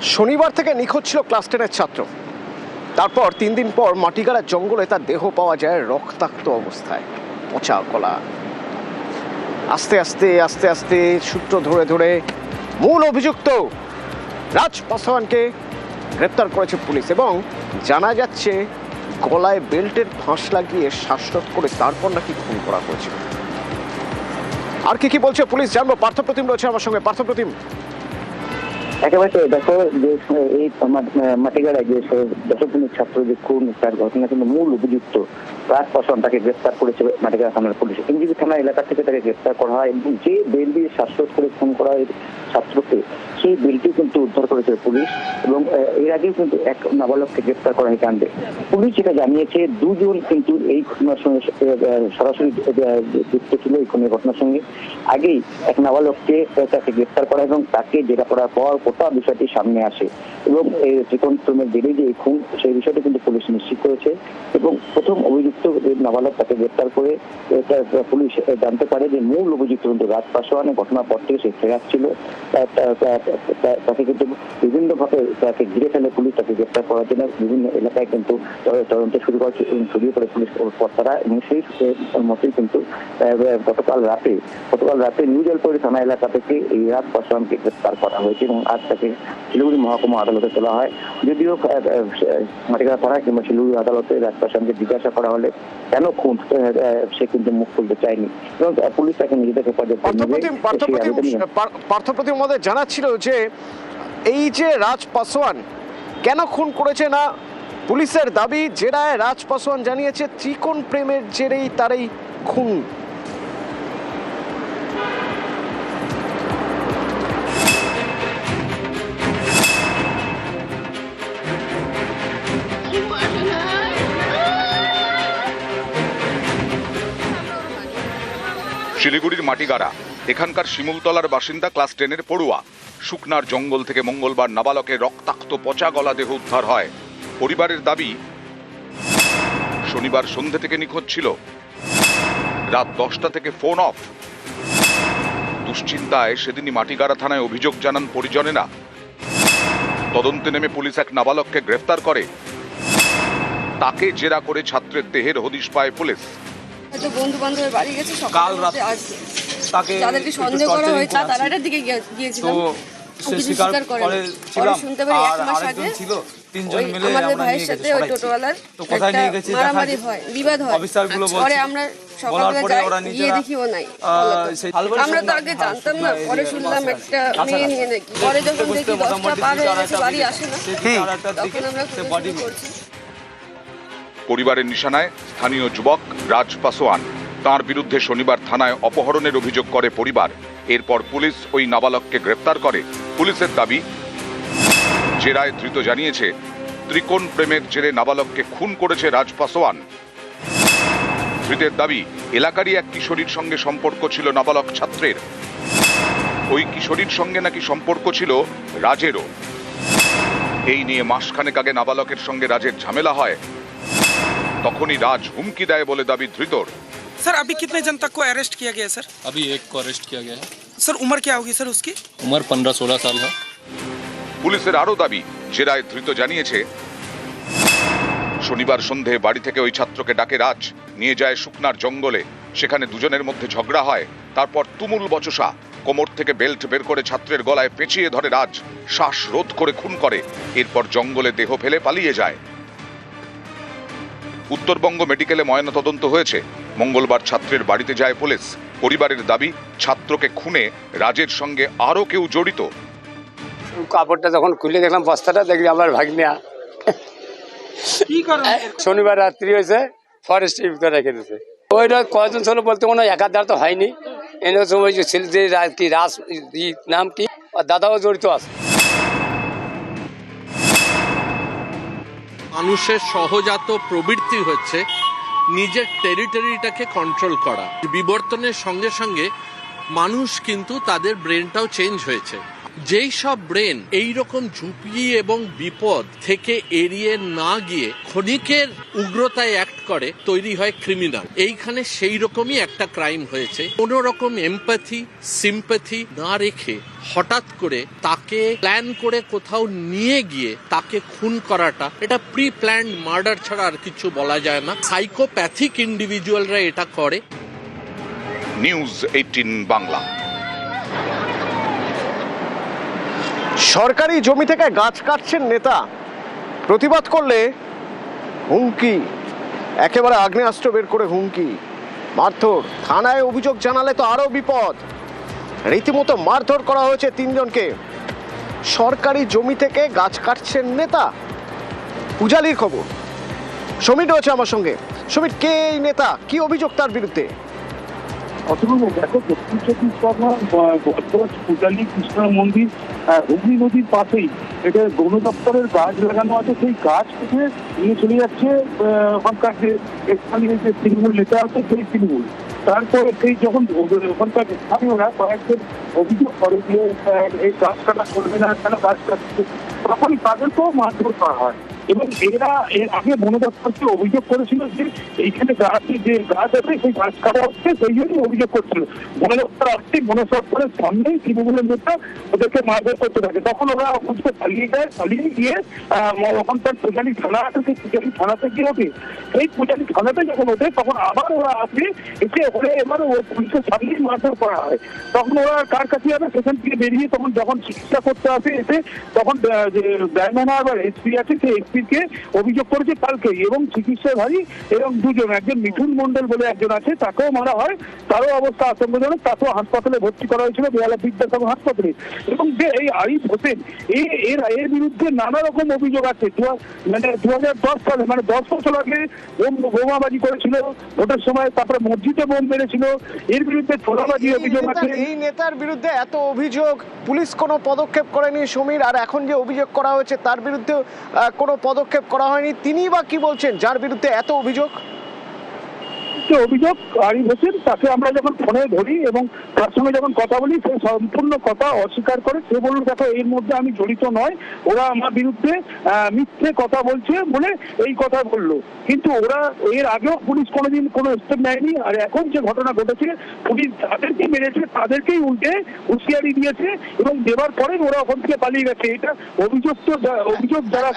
শনিবার থেকে নিখোঁজ ছিল ক্লাস 10-এর ছাত্র। তারপর 3 দিন পর মাটিগাড়া জঙ্গলে তার দেহ পাওয়া যায় রক্তাক্ত অবস্থায়, পচা গলা। আস্তে আস্তে আস্তে আস্তে সূত্র ধরে ধরে মূল অভিযুক্ত রাজ পাসওয়ানকে গ্রেপ্তার করেছে পুলিশ এবং জানা যাচ্ছে গলায় বেল্টের ফাঁস লাগিয়ে শ্বাসরোধ করে তারপর নাকি খুন করা হয়েছে। আর কি বলছে পুলিশ জানবো। পার্থপ্রতিম রয়েছে আমার সঙ্গে। পার্থপ্রতিম, একেবারে দেখো যে এই মাটিগাড়ায় যে দশদিনের ছাত্র যে খুন তার ঘটনা কিন্তু মূল অভিযুক্ত রাজ পাসওয়ান তাকে গ্রেফতার করেছে মাটিগাড়া থানার পুলিশ। এনজিবি থানা এলাকা থেকে তাকে গ্রেফতার করা হয় এবং যে বেল দিয়ে শ্বাসরোধ করে খুন করা হয় ছাত্রকে সেই বেলটি কিন্তু উদ্ধার করেছে পুলিশ এবং এর আগেও কিন্তু এক নাবালককে গ্রেফতার করা হয় কাণ্ডে। পুলিশ যেটা জানিয়েছে দুজন কিন্তু এই ঘটনার সঙ্গে সরাসরি যুক্ত ছিল এই খুনের ঘটনার সঙ্গে। আগেই এক নাবালককে তাকে গ্রেফতার করা এবং তাকে জেরা করার পর গোটা বিষয়টি সামনে আসে এবং এই ত্রিকোণ প্রেমের জেরে যে খুন সেই বিষয়টি কিন্তু পুলিশ নিশ্চিত করেছে এবং প্রথম অভিযুক্ত নাবালক তাকে গ্রেফতার করে পুলিশ জানতে পারে যে মূল অভিযুক্ত কিন্তু রাজ পাসওয়ানের ঘটনার পর থেকে সে ফেরাচ্ছিল। তাকে কিন্তু বিভিন্ন ভাবে তাকে ঘিরে ফেলে পুলিশ, তাকে গ্রেফতার করার জন্য বিভিন্ন এলাকায় কিন্তু তদন্ত শুরু করে পুলিশ কর্তারা এবং সেই মতোই কিন্তু গতকাল রাতে নিউ জলপাইগুড়ি থানা এলাকা থেকে এই রাজ পাসওয়ানকে গ্রেফতার করা হয়েছে এবং আজ তাকে শিলিগুড়ি মহকুমা আদালতে তোলা হয়। যদিও মাটিগাড়া থানা কিংবা শিলিগুড়ি আদালতে রাজ পাসওয়ানকে জিজ্ঞাসা করা হলে কেন খুন সে কিন্তু মুখ খুলতে চায়নি এবং পুলিশ তাকে নিজেদের হেফাজতে পার্থপ্রতিম আমাদের জানাচ্ছিল যে এই যে রাজ পাসওয়ান কেন খুন করেছে না, পুলিশের দাবি জেরায় রাজ পাসওয়ান জানিয়েছে ত্রিকোণ প্রেমের জেরেই তার এই খুন। শিলিগুড়ির মাটিগাড়া এখানকার শিমুলতলার বাসিন্দা ক্লাস 10-এর পড়ুয়া। শুকনার জঙ্গল থেকে মঙ্গলবার নাবালকের রক্তাক্ত পচা গলা দেহ উদ্ধার হয়। পরিবারের দাবি শনিবার সন্ধ্যে থেকে নিখোঁজ ছিল, রাত 10টা থেকে ফোন অফ। দুশ্চিন্তায় সেদিনই মাটিগাড়া থানায় অভিযোগ জানান পরিজনেরা। তদন্তে নেমে পুলিশ এক নাবালককে গ্রেফতার করে, তাকে জেরা করে ছাত্রের দেহের হদিশ পায় পুলিশ। বন্ধু বান্ধবের বাড়ি গেছে কাল রাতে, তাকে যাদেরকে সন্দেহ করা হয়েছে তারাটার দিকে গিয়েছিলাম। সে স্বীকার করে শুনতে পারি এক মাস আগে তিনজন মিলে আমাদের ভাইয়ের সাথে ওই টোটোওয়ালার কোথায় নিয়ে গেছে মারামারি হয়, বিবাদ হয়। পরে আমরা সকালবেলা যাই, গিয়ে দেখি ও নাই। আমরা তো আগে জানতাম না, পরে শুনলাম একটা মেয়ে নিয়ে নাকি। পরে যখন দেখি 10টা পার হয়ে গেছে, বাড়ি আসে না, তখন আমরা খোঁজাখুঁজি করছি। পরিবারের নিশানায় স্থানীয় যুবক রাজ পাসওয়ান। তাঁর বিরুদ্ধে শনিবার থানায় অপহরণের অভিযোগ করে পরিবার। এরপর পুলিশ ওই নাবালককে গ্রেফতার করে। পুলিশের দাবি জেরায় ধৃত জানিয়েছে ত্রিকোণ প্রেমের জেরে নাবালককে খুন করেছে রাজ পাসওয়ান। ধৃতের দাবি এলাকারই এক কিশোরীর সঙ্গে সম্পর্ক ছিল নাবালক ছাত্রের। ওই কিশোরীর সঙ্গে নাকি সম্পর্ক ছিল রাজেরও। এই নিয়ে মাসখানেক আগে নাবালকের সঙ্গে রাজের ঝামেলা হয়। তখনই রাজ হুমকি দেয় বলে দাবি ধৃতর। सर अभी कितने जन तक को अरेस्ट किया गया है सर? अभी एक को अरेस्ट किया गया है। सर उम्र क्या होगी सर उसकी? उम्र 15-16 साल है। পুলিশের আরো দাবি জেরায় ধৃত জানিয়েছে শনিবার সন্ধে বাড়ি থেকে ওই ছাত্রকে ডাকে রাজ, নিয়ে যায় শুকনার জঙ্গলে। সেখানে দুজনের মধ্যে ঝগড়া হয়। তারপর তুমুল বচসা। কোমর থেকে বেল্ট বের করে ছাত্রের গলায় পেঁচিয়ে ধরে রাজ, শ্বাস রোধ করে খুন করে। এরপর জঙ্গলে দেহ ফেলে পালিয়ে যায়। উত্তরবঙ্গ মেডিকেলে ময়নাতদন্ত হয়েছে। মঙ্গলবার ছাত্রের বাড়িতে যায় পুলিশ। পরিবারের দাবি ছাত্রকে খুনে রাজের সঙ্গে আরো কেউ জড়িত। কাপড়টা যখন খুলে দেখলাম বস্তাটা, দেখলি আমার ভাগ্নিয়া শনিবার রাত্রি হয়েছে ফরেস্টের ভিতরে রেখে দিয়েছে। ওইটা কয়জন ছিল বলতে কোনো একাধার তো হয়নি। এনে ওই যে ছেলে যে কি রাজ নাম কি, দাদাও জড়িত আছে। মানুষের সহজাত প্রবৃত্তি হচ্ছে নিজের টেরিটরিটাকে কন্ট্রোল করা। বিবর্তনের সঙ্গে সঙ্গে মানুষ কিন্তু তাদের ব্রেনটাও চেঞ্জ হয়েছে। যেই সব ব্রেন এই রকম ঝুঁকি এবং বিপদ থেকে এড়িয়ে না গিয়ে ক্ষণিকের উগ্রতায় অ্যাক্ট করে, তৈরি হয় ক্রিমিনাল। এইখানে সেই রকমই একটা ক্রাইম হয়েছে। কোনো রকম এমপ্যাথি সিম্প্যাথি না রেখে হঠাৎ করে তাকে প্ল্যান করে কোথাও নিয়ে গিয়ে তাকে খুন করাটা, এটা প্রি প্ল্যান্ড মার্ডার ছাড়া আর কিছু বলা যায় না। সাইকোপ্যাথিক ইন্ডিভিজুয়ালরা এটা করে। নিউজ 18 বাংলা। সরকারি জমি থেকে গাছ কাটছেন নেতা, প্রতিবাদ করলে হুমকি, একেবারে আগ্নেয়াস্ত্র বের করে হুমকি, মারধর, থানায় অভিযোগ জানালে তো আরো বিপদ। রীতিমতো মারধর করা হয়েছে 3 জনকে। সরকারি জমি থেকে গাছ কাটছেন নেতা, পূজালির খবর। সমীর রয়েছে আমার সঙ্গে। সমীর, কে এই নেতা, কি অভিযোগ তার বিরুদ্ধে? অথবা দেখো, দক্ষিণ চব্বিশ পরগনা পূজালী কৃষ্ণ মন্দির হুগলি নদীর পাশেই এটা বন দপ্তরের গাছ লাগানো আছে। সেই গাছ থেকে নিয়ে চলে যাচ্ছে ওখানকার যে স্থানীয় যে তৃণমূল নেতা আছে সেই তৃণমূল। তারপরে সেই যখন ওখানকার স্থানীয়রা কয়েকজন অভিযোগ করে যে এই গাছ কাটা করবে না, কেন গাছ কাটছে, তখন তাদেরকেও মারধর করা হয়। এবং এরা এর আগে বন দপ্তরকে অভিযোগ করেছিল যে এইখানে যে গাছ আছে সেই গাছ কাটা হচ্ছে, সেই জন্যই অভিযোগ করছিল। বন দপ্তর আসছে, বন দপ্তরের সামনেই তৃণমূলের নেতা ওদেরকে মারধর করতে থাকে। তখন ওরা ওখানে পালিয়ে যায়, পালিয়ে গিয়ে ওখানকার পূজালী থানা আছে, সেই পূজালী থানাতে গিয়ে ওঠে। এই পূজালী থানাতে যখন ওঠে তখন আবার ওরা আসে, এসে ওখানে এবার পুলিশের সামনেই মারধর করা হয়। তখন ওরা কার কাছে যাবে, সেখান থেকে বেরিয়ে তখন যখন চিকিৎসা করতে আসে এসে তখন ডায়মন্ড হারবার এসপি আছে, সেই এসপিকে অভিযোগ করেছে কালকে। এবং চিকিৎসা ভাই এবং দুজন, একজন মিঠুন মন্ডল বলে একজন আছে, তাকেও মারা হয়, তারও অবস্থা আশঙ্কাজনক, তাকেও হাসপাতালে ভর্তি করা হয়েছিল বেহালা বিদ্যাসাগর হাসপাতালে। এবং যে এই আরিফ হোসেন এর বিরুদ্ধে নানা রকম অভিযোগ আছে। 2010 সালে, মানে 10 বছর আগে বোমাবাজি করেছিল ভোটের সময়, তারপরে মসজিদে বোম মেরেছিল। এর বিরুদ্ধে তোলাবাজি অভিযোগ আছে। এই নেতার বিরুদ্ধে এত অভিযোগ, পুলিশ কোনো পদক্ষেপ করেনি সমীর, আর এখন যে অভিযোগ করা হয়েছে তার বিরুদ্ধে কোনো পদক্ষেপ করা হয়নি। তিনি বা কি বলছেন যার বিরুদ্ধে এত অভিযোগ? অভিযোগ আরিফ হোসেন, তাকে আমরা যখন ফোনে ধরি এবং তার সঙ্গে যখন কথা বলি, সে সম্পূর্ণ কথা অস্বীকার করে। সে বলল, দেখো এর মধ্যে আমি জড়িত নয়, ওরা আমার বিরুদ্ধে মিথ্যে কথা বলছে বলে এই কথা বললো। কিন্তু ওরা এর আগেও পুলিশ কোনোদিন কোনো স্টেপ নেয়নি। আর এখন যে ঘটনা ঘটেছে, পুলিশ যাদেরকে মেরেছে তাদেরকেই উল্টে হুঁশিয়ারি দিয়েছে এবং দেওয়ার পরে ওরা ওখান থেকে পালিয়ে গেছে। এটা অভিযোগ যারা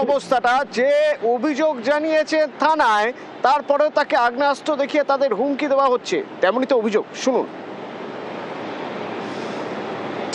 অবস্থাটা, যে অভিযোগ জানিয়েছে থানায়, তারপরেও তাকে আগ্নেয়াস্ত্র দেখিয়ে তাদের হুমকি দেওয়া হচ্ছে, তেমনই তো অভিযোগ। শুনুন।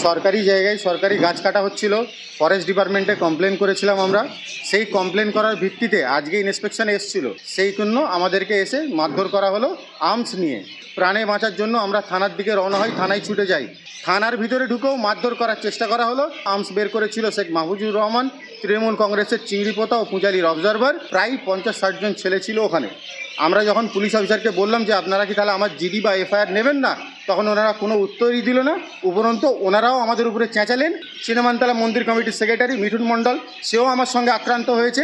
সরকারি জায়গায় সরকারি গাছ কাটা হচ্ছিল, ফরেস্ট ডিপার্টমেন্টে কমপ্লেন করেছিলাম আমরা। সেই কমপ্লেন করার ভিত্তিতে আজকে ইন্সপেকশনে এসেছিল, সেই জন্য আমাদেরকে এসে মারধর করা হলো আর্মস নিয়ে। প্রাণে বাঁচার জন্য আমরা থানার দিকে রওনা হই, থানায় ছুটে যাই। থানার ভিতরে ঢুকেও মারধর করার চেষ্টা করা হলো। আর্মস বের করেছিল শেখ মাহফুজুর রহমান, তৃণমূল কংগ্রেসের চিংড়িপোতা ও পূজালির অবজারভার। প্রায় 50-60 জন ছেলে ছিল ওখানে। আমরা যখন পুলিশ অফিসারকে বললাম যে আপনারা কি তাহলে আমার জিডি বা এফআইআর নেবেন না, তখন ওনারা কোনো উত্তরই দিল না। উপরন্তু ওনারাও আমাদের উপরে চেঁচালেন। চিনমানতলা মন্দির কমিটির সেক্রেটারি মিঠুন মণ্ডল, সেও আমার সঙ্গে আক্রান্ত হয়েছে।